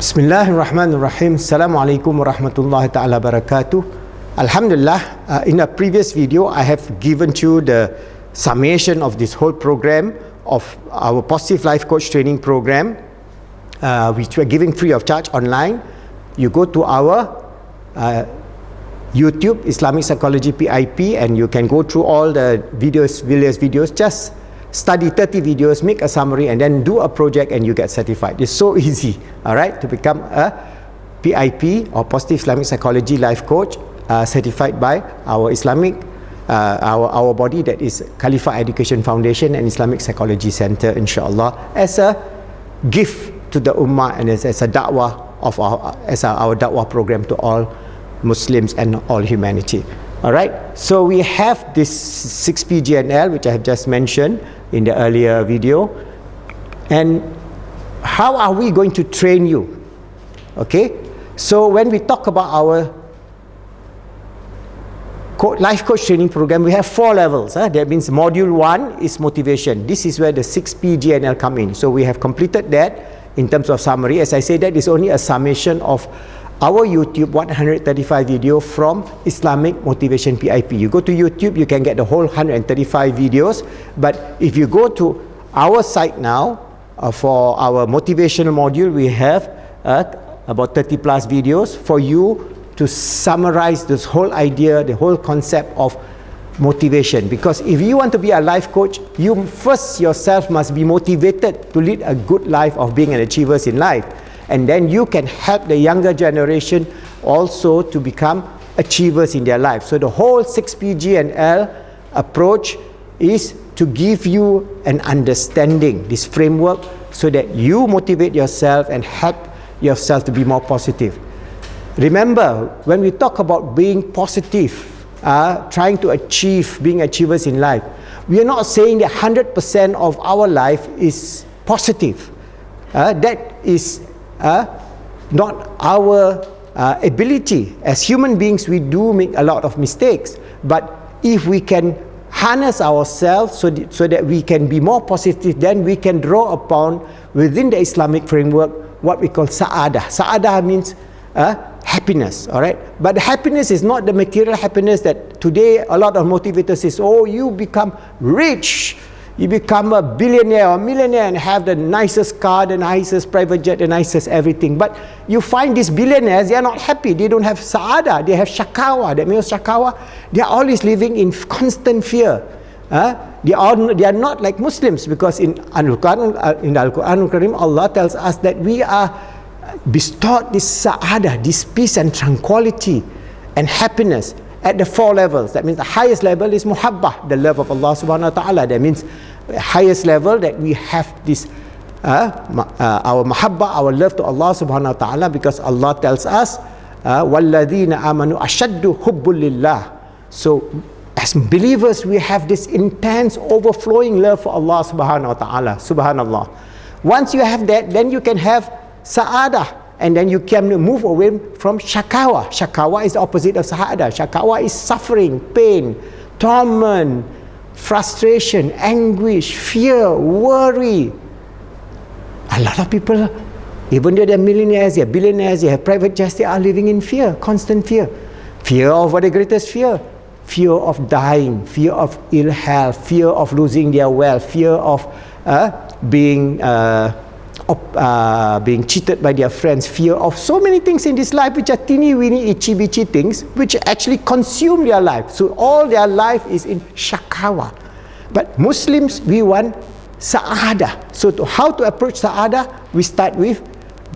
Bismillahirrahmanirrahim. Assalamualaikum warahmatullahi ta'ala barakatuh. Alhamdulillah, in a previous video, I have given you the summation of this whole program of our Positive Life Coach Training Program, which we are giving free of charge online. You go to our YouTube, Islamic Psychology PIP, and you can go through all the videos, various videos. Just study 30 videos, make a summary, and then do a project, and you get certified. It's so easy, all right, to become a PIP or Positive Islamic Psychology Life Coach, certified by our Islamic, our body, that is Khalifa Education Foundation and Islamic Psychology Center, inshallah, as a gift to the Ummah and as a da'wah of our da'wah program to all Muslims and all humanity. All right, so we have this 6P GNL, which I have just mentioned in the earlier video. And how are we going to train you? Okay, so when we talk about our life coach training program, we have 4 levels. That means module 1 is motivation. This is where the 6P GNL come in. So we have completed that in terms of summary. As I said, that is only a summation of our YouTube 135 video from Islamic Motivation PIP. You go to YouTube, you can get the whole 135 videos. But if you go to our site now, for our motivational module, we have about 30 plus videos for you to summarize this whole idea, the whole concept of motivation. Because if you want to be a life coach, you first yourself must be motivated to lead a good life of being an achiever in life. And then you can help the younger generation also to become achievers in their life. So the whole 6P GNL approach is to give you an understanding, this framework, so that you motivate yourself and help yourself to be more positive. Remember, when we talk about being positive, trying to achieve, being achievers in life, we are not saying that 100% of our life is positive. That is not our ability. As human beings, we do make a lot of mistakes. But if we can harness ourselves so that we can be more positive, then we can draw upon, within the Islamic framework, what we call sa'adah. Sa'adah means happiness, all right? But happiness is not the material happiness that today a lot of motivators says, oh, you become rich, you become a billionaire or millionaire and have the nicest car, the nicest private jet, the nicest everything. But you find these billionaires, they are not happy. They don't have sa'ada. They have shakawa. That means shakawa, they are always living in constant fear. They are not like Muslims, because in Al-Quran Al-Karim, Allah tells us that we are bestowed this sa'ada, this peace and tranquility and happiness at the 4 levels. That means the highest level is muhabbah, the love of Allah subhanahu wa ta'ala. That means the highest level that we have this our mahabbah, our love to Allah subhanahu wa ta'ala, because Allah tells us وَالَّذِينَ آمَنُوا أَشَدُّ حُبٌّ لِلَّهِ. So as believers, we have this intense overflowing love for Allah subhanahu wa ta'ala. Subhanallah. Once you have that, then you can have sa'adah, and then you can move away from shakawa. Shakawa is the opposite of sa'adah. Shakawa is suffering, pain, torment, frustration, anguish, fear, worry. A lot of people, even though they're millionaires, they're billionaires, they have private jets, they are living in fear, constant fear. Fear of what the greatest fear? Fear of dying, fear of ill health, fear of losing their wealth, fear of being cheated by their friends, fear of so many things in this life which are teeny-weeny, itchy-bitchy things which actually consume their life. So all their life is in shakawa. But Muslims, we want sa'adah. So how to approach sa'adah? We start with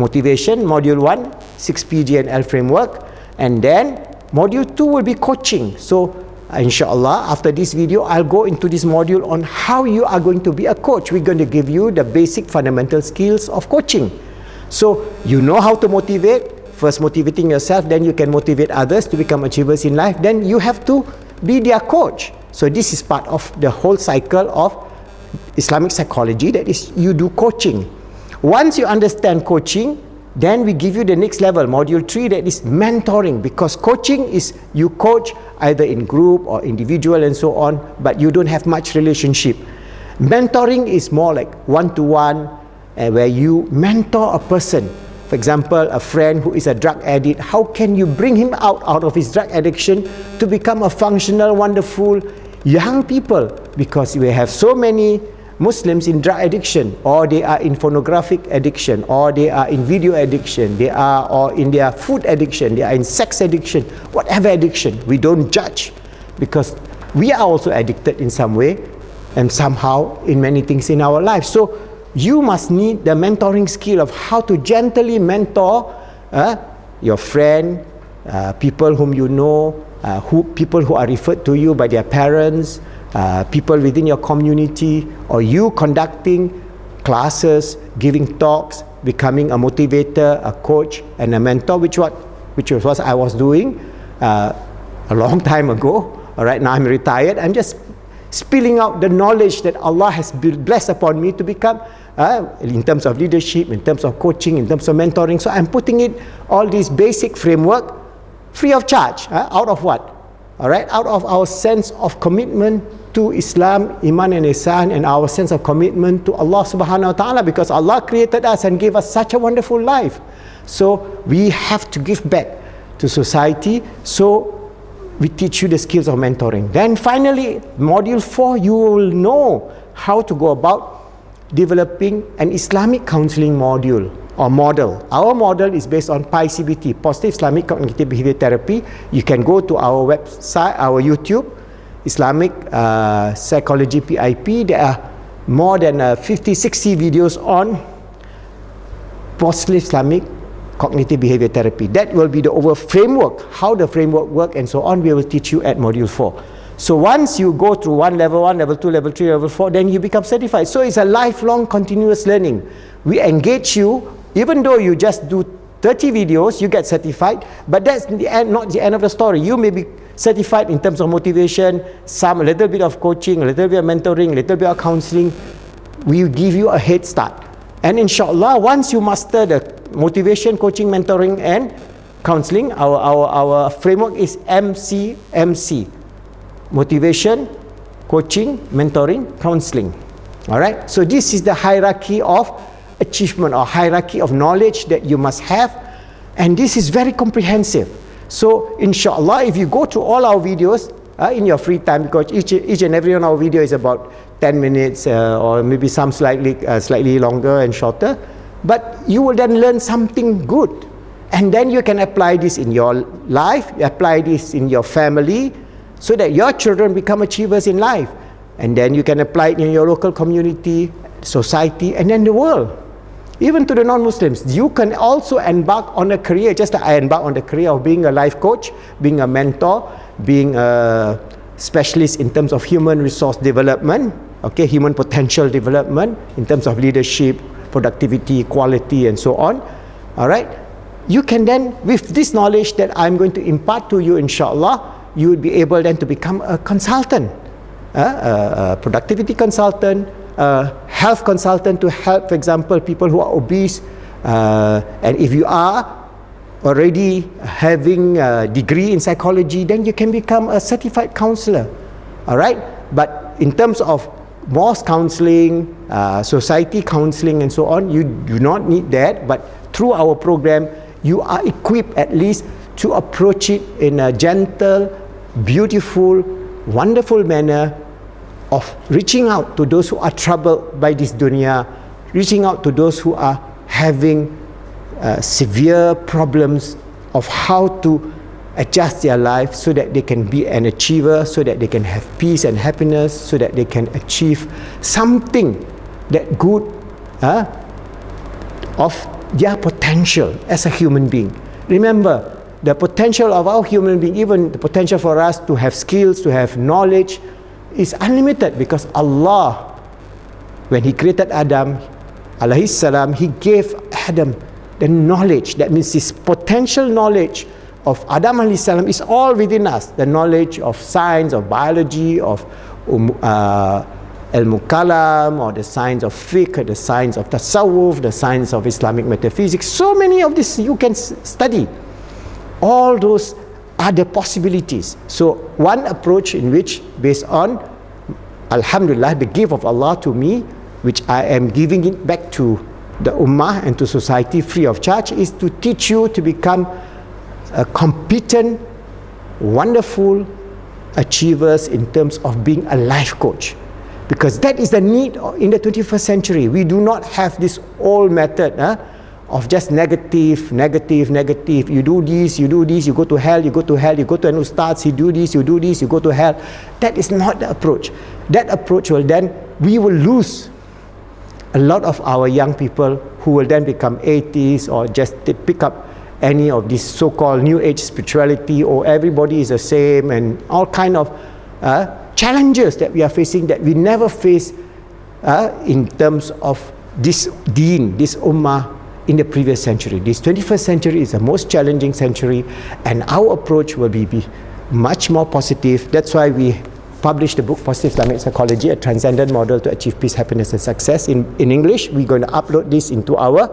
motivation, module 1, 6P GNL framework, and then module 2 will be coaching. So inshallah, after this video, I'll go into this module on how you are going to be a coach. We're going to give you the basic fundamental skills of coaching. So you know how to motivate, first motivating yourself, then you can motivate others to become achievers in life. Then you have to be their coach. So this is part of the whole cycle of Islamic psychology, that is, you do coaching. Once you understand coaching, then we give you the next level, module 3, that is mentoring, because coaching is you coach either in group or individual and so on, but you don't have much relationship. Mentoring is more like one-to-one, where you mentor a person For example, a friend who is a drug addict, how can you bring him out of his drug addiction to become a functional, wonderful young people? Because we have so many Muslims in drug addiction, or they are in pornographic addiction, or they are in video addiction, they are or in their food addiction, they are in sex addiction, whatever addiction. We don't judge, because we are also addicted in some way and somehow in many things in our life. So you must need the mentoring skill of how to gently mentor your friend, people whom you know, people who are referred to you by their parents, people within your community, or you conducting classes, giving talks, becoming a motivator, a coach, and a mentor, which was what I was doing a long time ago. All right, now I'm retired. I'm just spilling out the knowledge that Allah has blessed upon me to become, in terms of leadership, in terms of coaching, in terms of mentoring. So I'm putting it, all this basic framework, free of charge. Out of what? All right, out of our sense of commitment to Islam, Iman and Ihsan, and our sense of commitment to Allah subhanahu wa ta'ala, because Allah created us and gave us such a wonderful life. So we have to give back to society. So we teach you the skills of mentoring. Then finally, module 4, you will know how to go about developing an Islamic counseling module or model. Our model is based on PICBT, Positive Islamic Cognitive Behavior Therapy. You can go to our website, our YouTube, Islamic Psychology PIP. There are more than 50-60 videos on Positive Islamic Cognitive Behavior Therapy. That will be the overall framework, how the framework works and so on. We will teach you at module 4. So once you go through level 1, level 2, level 3, level 4, then you become certified. So it's a lifelong continuous learning. We engage you, even though you just do 30 videos, you get certified, but that's the end, not the end of the story. You may be certified in terms of motivation, a little bit of coaching, a little bit of mentoring, a little bit of counseling. We give you a head start. And inshallah, once you master the motivation, coaching, mentoring, and counseling, our framework is MCMC. Motivation, coaching, mentoring, counseling. All right? So this is the hierarchy of achievement or hierarchy of knowledge that you must have. And this is very comprehensive. So inshallah, if you go through all our videos in your free time, because each and every one of our video is about 10 minutes or maybe some slightly longer and shorter, but you will then learn something good. And then you can apply this in your life, apply this in your family, so that your children become achievers in life. And then you can apply it in your local community, society, and then the world. Even to the non-Muslims, you can also embark on a career, just like I embarked on the career of being a life coach, being a mentor, being a specialist in terms of human resource development, okay, human potential development, in terms of leadership, productivity, quality, and so on. All right? You can then, with this knowledge that I'm going to impart to you, inshallah, you will be able then to become a consultant, a productivity consultant, a health consultant to help, for example, people who are obese. And if you are already having a degree in psychology, then you can become a certified counselor. All right? But in terms of mosque counseling, society counseling, and so on, you do not need that. But through our program, you are equipped at least to approach it in a gentle, beautiful, wonderful manner of reaching out to those who are troubled by this dunya, reaching out to those who are having severe problems of how to adjust their life so that they can be an achiever, so that they can have peace and happiness, so that they can achieve something that good of their potential as a human being. Remember, the potential of our human being, even the potential for us to have skills, to have knowledge, is unlimited, because Allah, when He created Adam alayhi salam, He gave Adam the knowledge. That means this potential knowledge of Adam alayhi salam is all within us. The knowledge of science, of biology, of al-mukalam, or the science of fiqh, the science of tasawwuf, the science of Islamic metaphysics. So many of this you can study. All those are the possibilities. So one approach in which, based on Alhamdulillah, the gift of Allah to me, which I am giving it back to the ummah and to society free of charge is to teach you to become a competent, wonderful achievers in terms of being a life coach. Because that is the need in the 21st century. We do not have this old method of just negative. You do this, you go to hell, you go to an ustaz, you do this, you go to hell. That is not the approach. That approach will then, we will lose a lot of our young people who will then become atheists or just pick up any of this so-called new age spirituality, or everybody is the same, and all kind of challenges that we are facing that we never face in terms of this deen, this ummah in the previous century. This 21st century is the most challenging century, and our approach will be much more positive. That's why we published the book Positive Islamic Psychology, a transcendent model to achieve peace, happiness and success. In English, we're going to upload this into our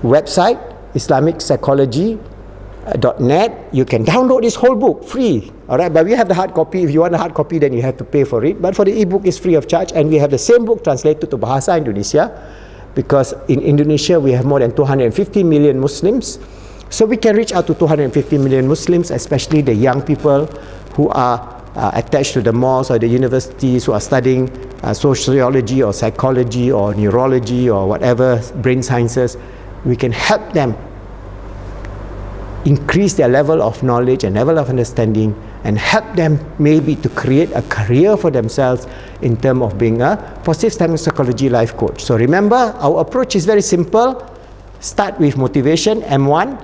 website, islamic-psychology.net. You can download this whole book free, alright, but we have the hard copy. If you want a hard copy, then you have to pay for it, but for the ebook it's free of charge. And we have the same book translated to Bahasa Indonesia, because in Indonesia we have more than 250 million Muslims, so we can reach out to 250 million Muslims, especially the young people who are attached to the malls or the universities, who are studying sociology or psychology or neurology or whatever, brain sciences. We can help them increase their level of knowledge and level of understanding, and help them maybe to create a career for themselves in terms of being a positive Islamic psychology life coach. So remember, our approach is very simple. Start with motivation, M1,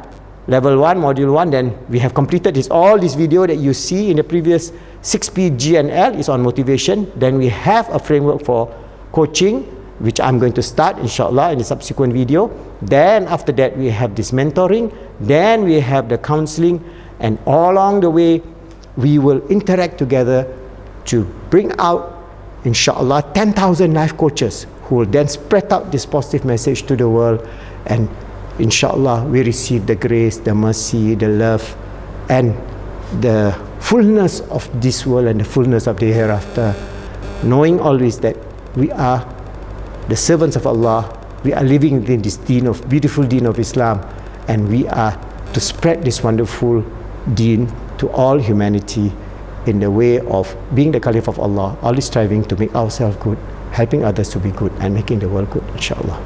level 1, module 1, then we have completed this. All this video that you see in the previous 6P, G and L is on motivation. Then we have a framework for coaching, which I'm going to start inshallah in the subsequent video. Then after that we have this mentoring, then we have the counseling, and all along the way we will interact together to bring out inshallah 10,000 life coaches who will then spread out this positive message to the world, and inshallah we receive the grace, the mercy, the love and the fullness of this world and the fullness of the hereafter, knowing always that we are the servants of Allah. We are living in this deen of beautiful deen of Islam, and we are to spread this wonderful deen to all humanity in the way of being the Caliph of Allah, always striving to make ourselves good, helping others to be good, and making the world good, inshallah.